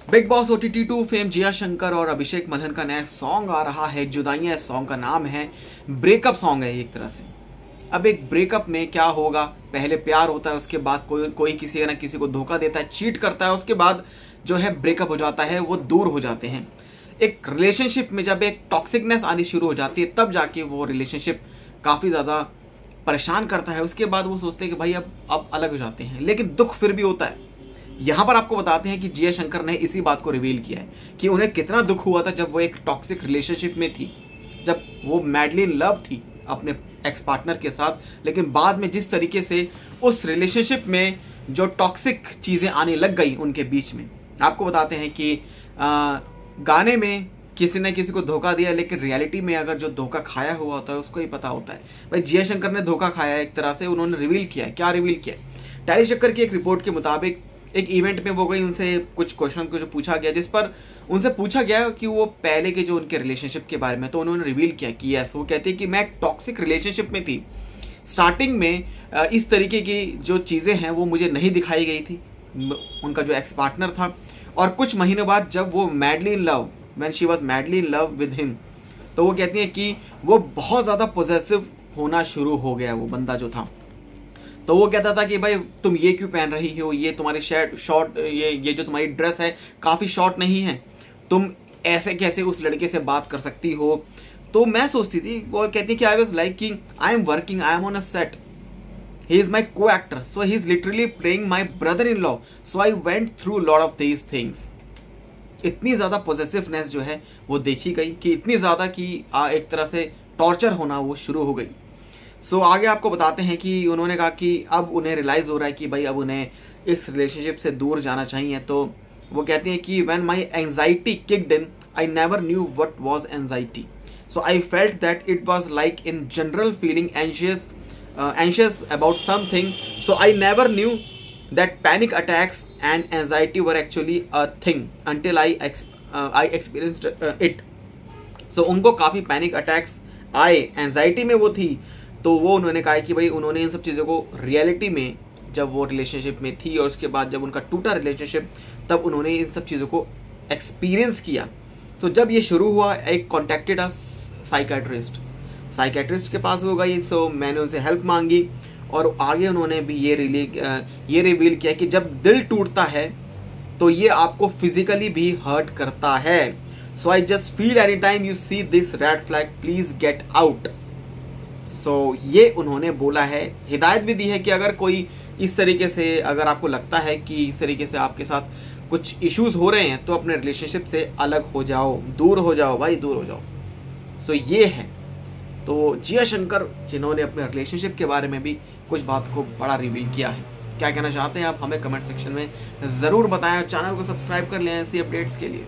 Big boss OTT 2 fame Jiya Shankar और अभिषेक मल्हन का नया सॉन्ग आ रहा है जुदाइयां। इस सॉन्ग का नाम है, ब्रेकअप सॉन्ग है एक तरह से। अब एक ब्रेकअप में क्या होगा, पहले प्यार होता है, उसके बाद कोई किसी ना किसी को धोखा देता है, चीट करता है, उसके बाद जो है ब्रेकअप हो जाता है, वो दूर हो जाते हैं। एक रिलेशनशिप में जब एक टॉक्सिकनेस आनी शुरू हो जाती है तब जाके वो रिलेशनशिप काफ़ी ज़्यादा परेशान करता है। उसके बाद वो सोचते हैं कि भाई अब अलग हो जाते हैं, लेकिन दुख फिर भी होता है। यहाँ पर आपको बताते हैं कि जिया शंकर ने इसी बात को रिवील किया है कि उन्हें कितना दुख हुआ था जब वो एक टॉक्सिक रिलेशनशिप में थी, जब वो मैडली इन लव थी अपने एक्स पार्टनर के साथ, लेकिन बाद में जिस तरीके से उस रिलेशनशिप में जो टॉक्सिक चीज़ें आने लग गई उनके बीच में। आपको बताते हैं कि गाने में किसी ने किसी को धोखा दिया, लेकिन रियलिटी में अगर जो धोखा खाया हुआ होता है उसको ही पता होता है। भाई जिया शंकर ने धोखा खाया है एक तरह से, उन्होंने रिवील किया है। क्या रिवील किया है? टैली शक्कर की एक रिपोर्ट के मुताबिक एक इवेंट में वो गई, उनसे कुछ क्वेश्चन को जो पूछा गया, जिस पर उनसे पूछा गया कि वो पहले के जो उनके रिलेशनशिप के बारे में, तो उन्होंने रिवील किया कि यस, वो कहती है कि मैं एक टॉक्सिक रिलेशनशिप में थी। स्टार्टिंग में इस तरीके की जो चीज़ें हैं वो मुझे नहीं दिखाई गई थी, उनका जो एक्स पार्टनर था। और कुछ महीनों बाद जब वो madly in love, when she was madly in love with him, तो वो कहती है कि वो बहुत ज़्यादा पॉजेसिव होना शुरू हो गया वो बंदा जो था। तो वो कहता था कि भाई तुम ये क्यों पहन रही हो, ये तुम्हारी शॉर्ट, ये जो तुम्हारी ड्रेस है काफ़ी शॉर्ट नहीं है, तुम ऐसे कैसे उस लड़के से बात कर सकती हो। तो मैं सोचती थी, वो कहती है कि आई वॉज लाइक कि I am working, I am on a set, he is my co-actor, so he is literally playing my brother in law, so I went through lot of these things. इतनी ज़्यादा positiveness जो है वो देखी गई कि इतनी ज़्यादा कि एक तरह से टॉर्चर होना वो शुरू हो गई। सो आगे आपको बताते हैं कि उन्होंने कहा कि अब उन्हें रियलाइज़ हो रहा है कि भाई अब उन्हें इस रिलेशनशिप से दूर जाना चाहिए। तो वो कहती हैं कि when my anxiety kicked in, I never knew what was anxiety, so I felt that it was like in general feeling anxious about something, so I never knew that panic attacks and anxiety were actually a thing until I experienced it. So उनको काफ़ी panic attacks आए, anxiety में वो थी। तो वो उन्होंने कहा कि भाई उन्होंने इन सब चीज़ों को रियलिटी में जब वो रिलेशनशिप में थी और उसके बाद जब उनका टूटा रिलेशनशिप, तब उन्होंने इन सब चीज़ों को एक्सपीरियंस किया। तो जब ये शुरू हुआ, एक कॉन्टेक्टेड अ साइकेट्रिस्ट के पास वो गई। सो मैंने उनसे हेल्प मांगी और आगे उन्होंने भी ये रिवील किया कि जब दिल टूटता है तो ये आपको फिजिकली भी हर्ट करता है। So I just feel any time you see this red flag, please get out. So ये उन्होंने बोला है, हिदायत भी दी है कि अगर कोई इस तरीके से, अगर आपको लगता है कि इस तरीके से आपके साथ कुछ इश्यूज हो रहे हैं तो अपने रिलेशनशिप से अलग हो जाओ, दूर हो जाओ भाई, दूर हो जाओ। सो ये है। तो जिया शंकर जिन्होंने अपने रिलेशनशिप के बारे में भी कुछ बात को बड़ा रिवील किया है। क्या कहना चाहते हैं आप, हमें कमेंट सेक्शन में ज़रूर बताएं और चैनल को सब्सक्राइब कर लें ऐसी अपडेट्स के लिए।